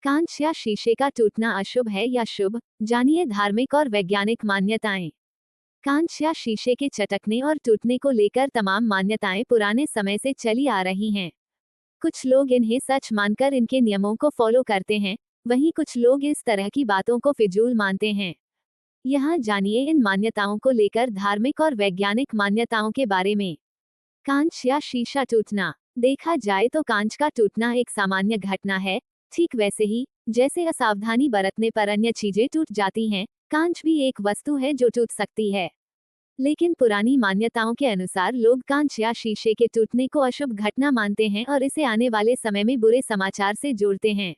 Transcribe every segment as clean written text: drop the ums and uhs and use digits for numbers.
कांच या शीशे का टूटना अशुभ है या शुभ? जानिए धार्मिक और वैज्ञानिक मान्यताएं। कांच या शीशे के चटकने और टूटने को लेकर तमाम मान्यताएं पुराने समय से चली आ रही हैं। कुछ लोग इन्हें सच मानकर इनके नियमों को फॉलो करते हैं, वहीं कुछ लोग इस तरह की बातों को फिजूल मानते हैं। यहाँ जानिए इन मान्यताओं को लेकर धार्मिक और वैज्ञानिक मान्यताओं के बारे में। कांच या शीशा टूटना। देखा जाए तो कांच का टूटना एक सामान्य घटना है। ठीक वैसे ही जैसे असावधानी बरतने पर अन्य चीजें टूट जाती हैं, कांच भी एक वस्तु है जो टूट सकती है। लेकिन पुरानी मान्यताओं के अनुसार लोग कांच या शीशे के टूटने को अशुभ घटना मानते हैं और इसे आने वाले समय में बुरे समाचार से जोड़ते हैं।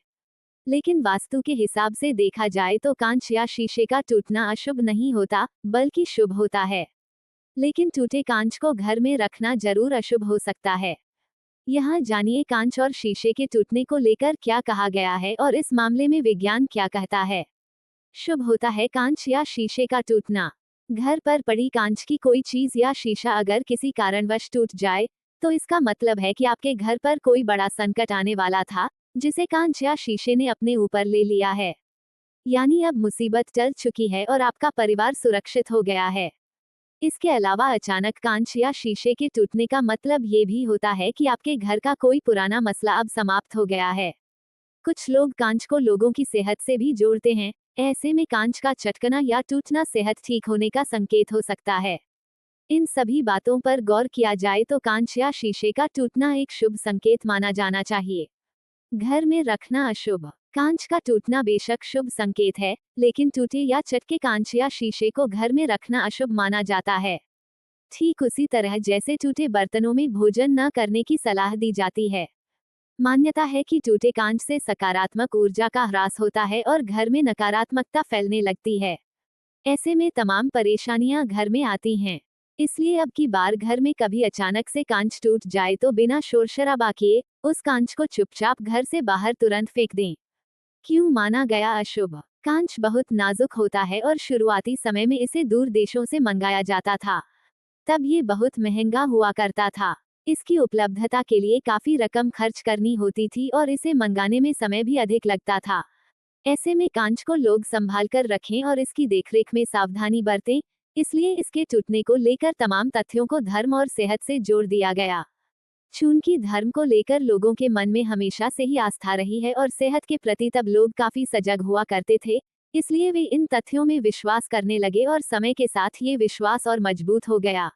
लेकिन वास्तु के हिसाब से देखा जाए तो कांच या शीशे का टूटना अशुभ नहीं होता, बल्कि शुभ होता है। लेकिन टूटे कांच को घर में रखना जरूर अशुभ हो सकता है। यहाँ जानिए कांच और शीशे के टूटने को लेकर क्या कहा गया है और इस मामले में विज्ञान क्या कहता है। शुभ होता है कांच या शीशे का टूटना। घर पर पड़ी कांच की कोई चीज या शीशा अगर किसी कारणवश टूट जाए, तो इसका मतलब है कि आपके घर पर कोई बड़ा संकट आने वाला था, जिसे कांच या शीशे ने अपने ऊपर ले लिया है। यानी अब मुसीबत टल चुकी है और आपका परिवार सुरक्षित हो गया है। इसके अलावा अचानक कांच या शीशे के टूटने का मतलब ये भी होता है कि आपके घर का कोई पुराना मसला अब समाप्त हो गया है। कुछ लोग कांच को लोगों की सेहत से भी जोड़ते हैं। ऐसे में कांच का चटकना या टूटना सेहत ठीक होने का संकेत हो सकता है। इन सभी बातों पर गौर किया जाए तो कांच या शीशे का टूटना एक शुभ संकेत माना जाना चाहिए। घर में रखना अशुभ। कांच का टूटना बेशक शुभ संकेत है, लेकिन टूटे या चटके कांच या शीशे को घर में रखना अशुभ माना जाता है। ठीक उसी तरह जैसे टूटे बर्तनों में भोजन न करने की सलाह दी जाती है। मान्यता है कि टूटे कांच से सकारात्मक ऊर्जा का ह्रास होता है और घर में नकारात्मकता फैलने लगती है। ऐसे में तमाम परेशानियां घर में आती हैं। इसलिए अब की बार घर में कभी अचानक से कांच टूट जाए तो बिना शोर शराबा किए उस कांच को चुपचाप घर से बाहर तुरंत फेंक दें। क्यों माना गया अशुभ? कांच बहुत नाजुक होता है और शुरुआती समय में इसे दूर देशों से मंगाया जाता था। तब ये बहुत महंगा हुआ करता था। इसकी उपलब्धता के लिए काफी रकम खर्च करनी होती थी और इसे मंगाने में समय भी अधिक लगता था। ऐसे में कांच को लोग संभाल कर रखें और इसकी देखरेख में सावधानी बरतें। इसलिए इसके टूटने को लेकर तमाम तथ्यों को धर्म और सेहत से जोड़ दिया गया। चूंकि धर्म को लेकर लोगों के मन में हमेशा से ही आस्था रही है और सेहत के प्रति तब लोग काफी सजग हुआ करते थे, इसलिए वे इन तथ्यों में विश्वास करने लगे और समय के साथ ये विश्वास और मजबूत हो गया।